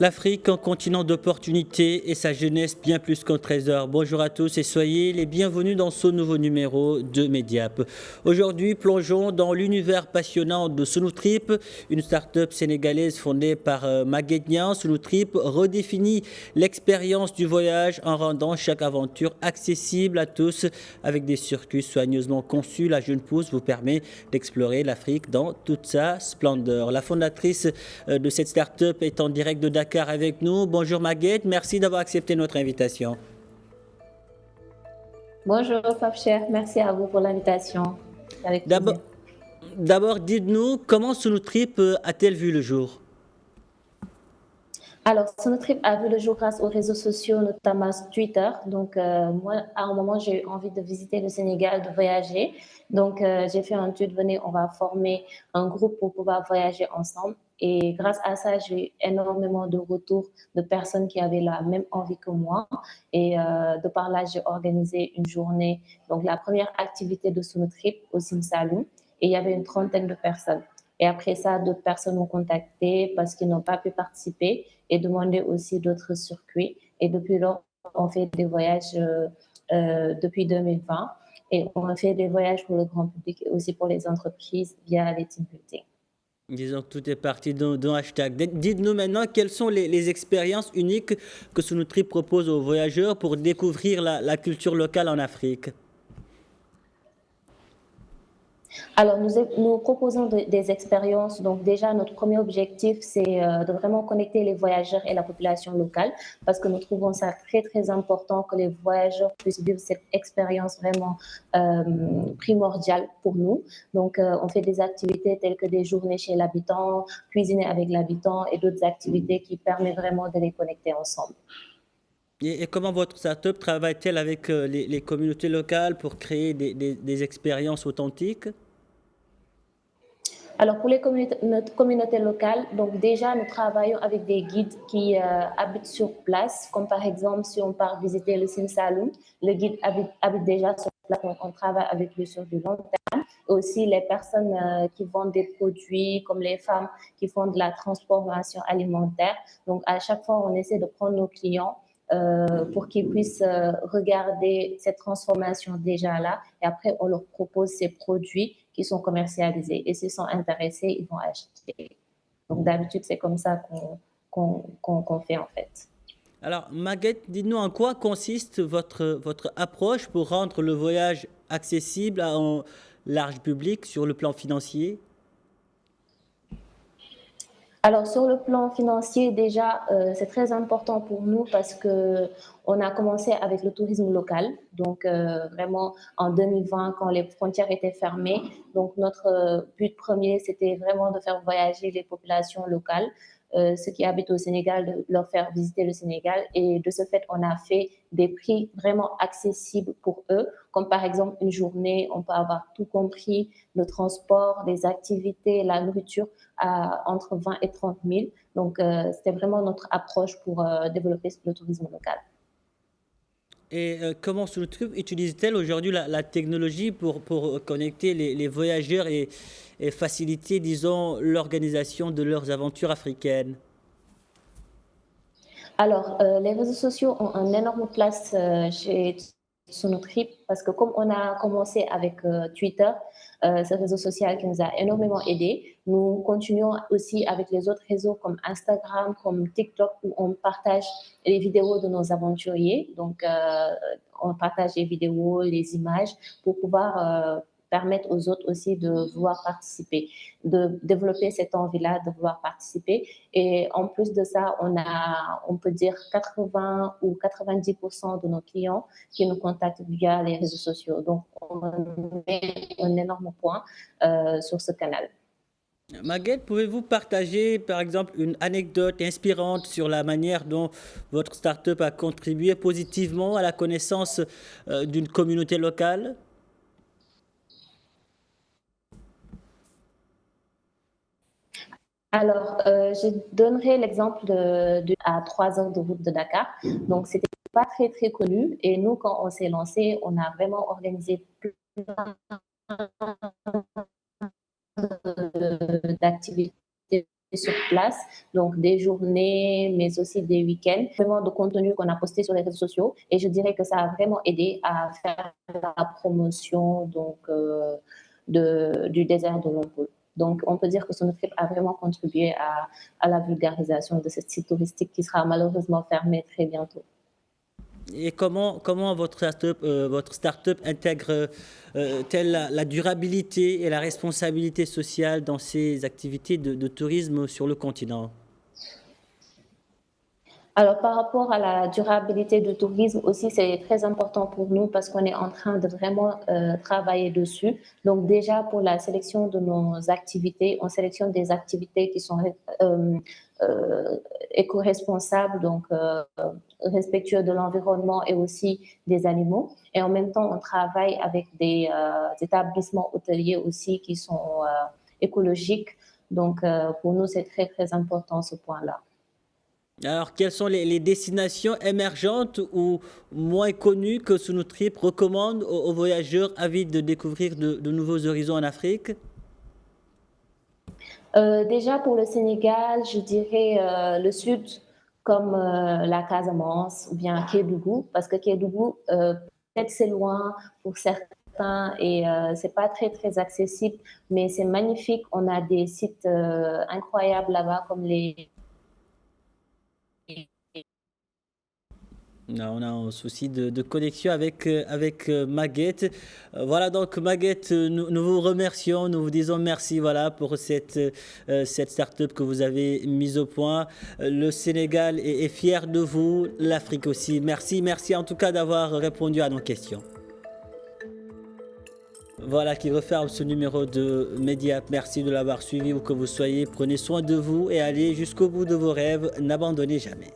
L'Afrique, un continent d'opportunités et sa jeunesse bien plus qu'un trésor. Bonjour à tous et soyez les bienvenus dans ce nouveau numéro de Mediap. Aujourd'hui, plongeons dans l'univers passionnant de Sunutrip, une start-up sénégalaise fondée par Maguette Niang. Sunutrip redéfinit l'expérience du voyage en rendant chaque aventure accessible à tous avec des circuits soigneusement conçus. La jeune pousse vous permet d'explorer l'Afrique dans toute sa splendeur. La fondatrice de cette start-up est en direct de Dakar avec nous. Bonjour Maguette, merci d'avoir accepté notre invitation. Bonjour Pape Cher, merci à vous pour l'invitation. Avec D'abord, plaisir. d'abord dites-nous, comment Sunutrip a-t-elle vu le jour? Alors, Sonotrip a vu le jour grâce aux réseaux sociaux, notamment Twitter. Donc, moi, à un moment, j'ai eu envie de visiter le Sénégal, de voyager. Donc, j'ai fait un tweet, venez, on va former un groupe pour pouvoir voyager ensemble. Et grâce à ça, j'ai eu énormément de retours de personnes qui avaient la même envie que moi. Et de par là, j'ai organisé une journée. Donc, la première activité de Sonotrip au Simsalou. Et il y avait une trentaine de personnes. Et après ça, d'autres personnes m'ont contacté parce qu'ils n'ont pas pu participer et demander aussi d'autres circuits. Et depuis lors, on fait des voyages depuis 2020 et on fait des voyages pour le grand public et aussi pour les entreprises via les team building. Disons que tout est parti d'un hashtag. Dites-nous maintenant quelles sont les expériences uniques que Sunutrip propose aux voyageurs pour découvrir la culture locale en Afrique. Alors, nous proposons des expériences. Donc, déjà, notre premier objectif, c'est de vraiment connecter les voyageurs et la population locale parce que nous trouvons ça très, très important que les voyageurs puissent vivre cette expérience vraiment primordiale pour nous. Donc, on fait des activités telles que des journées chez l'habitant, cuisiner avec l'habitant et d'autres activités qui permettent vraiment de les connecter ensemble. Et comment votre startup travaille-t-elle avec les communautés locales pour créer des expériences authentiques? Alors, pour notre communauté locale, donc déjà, nous travaillons avec des guides qui habitent sur place, comme par exemple, si on part visiter le Sin Saloum, le guide habite déjà sur place, donc on travaille avec lui sur du long terme. Et aussi, les personnes qui vendent des produits, comme les femmes qui font de la transformation alimentaire. Donc, à chaque fois, on essaie de prendre nos clients pour qu'ils puissent regarder cette transformation déjà là. Et après, on leur propose ces produits qui sont commercialisés. Et s'ils sont intéressés, ils vont acheter. Donc d'habitude, c'est comme ça qu'on fait en fait. Alors, Maguette, dites-nous en quoi consiste votre approche pour rendre le voyage accessible à un large public sur le plan financier? Alors sur le plan financier, déjà, c'est très important pour nous parce que on a commencé avec le tourisme local, donc vraiment en 2020 quand les frontières étaient fermées. Donc notre but premier, c'était vraiment de faire voyager les populations locales, ceux qui habitent au Sénégal, de leur faire visiter le Sénégal. Et de ce fait, on a fait des prix vraiment accessibles pour eux, comme par exemple une journée, on peut avoir tout compris, le transport, les activités, la nourriture à entre 20 et 30 000. Donc, c'était vraiment notre approche pour développer le tourisme local. Et comment Sunutrip utilise-t-elle aujourd'hui la technologie pour connecter les voyageurs et faciliter, disons, l'organisation de leurs aventures africaines? Alors, les réseaux sociaux ont une énorme place sur notre trip parce que comme on a commencé avec Twitter, ce réseau social qui nous a énormément aidé, nous continuons aussi avec les autres réseaux comme Instagram, comme TikTok, où on partage les vidéos de nos aventuriers. Donc, on partage les vidéos, les images pour pouvoir permettre aux autres aussi de vouloir participer, de développer cette envie-là de vouloir participer. Et en plus de ça, on peut dire 80 ou 90% de nos clients qui nous contactent via les réseaux sociaux. Donc, on met un énorme point sur ce canal. Maguette, pouvez-vous partager, par exemple, une anecdote inspirante sur la manière dont votre startup a contribué positivement à la connaissance d'une communauté locale? Alors, je donnerai l'exemple à 3 heures de route de Dakar. Donc, c'était pas très, très connu. Et nous, quand on s'est lancé, on a vraiment organisé d'activités sur place, donc des journées, mais aussi des week-ends, vraiment de contenu qu'on a posté sur les réseaux sociaux. Et je dirais que ça a vraiment aidé à faire la promotion donc, du désert de Lompoul. Donc, on peut dire que Sonotrip a vraiment contribué à la vulgarisation de ce site touristique qui sera malheureusement fermé très bientôt. Et comment votre start-up intègre-t-elle la durabilité et la responsabilité sociale dans ses activités de tourisme sur le continent? Alors, par rapport à la durabilité du tourisme aussi, c'est très important pour nous parce qu'on est en train de vraiment travailler dessus. Donc, déjà, pour la sélection de nos activités, on sélectionne des activités qui sont éco-responsables, donc respectueux de l'environnement et aussi des animaux. Et en même temps, on travaille avec des établissements hôteliers aussi qui sont écologiques. Donc, pour nous, c'est très, très important ce point-là. Alors, quelles sont les destinations émergentes ou moins connues que Sonotrip recommande aux voyageurs avides de découvrir de nouveaux horizons en Afrique? Déjà pour le Sénégal, je dirais le sud, comme la Casamance ou bien Kédougou, parce que Kédougou, peut-être c'est loin pour certains et c'est pas très très accessible, mais c'est magnifique. On a des sites incroyables là-bas, comme les On a un souci de connexion avec Maguette. Voilà, donc Maguette, nous vous remercions, nous vous disons merci voilà, pour cette start-up que vous avez mise au point. Le Sénégal est fier de vous, l'Afrique aussi. Merci en tout cas d'avoir répondu à nos questions. Voilà qui referme ce numéro de Mediap. Merci de l'avoir suivi où que vous soyez. Prenez soin de vous et allez jusqu'au bout de vos rêves. N'abandonnez jamais.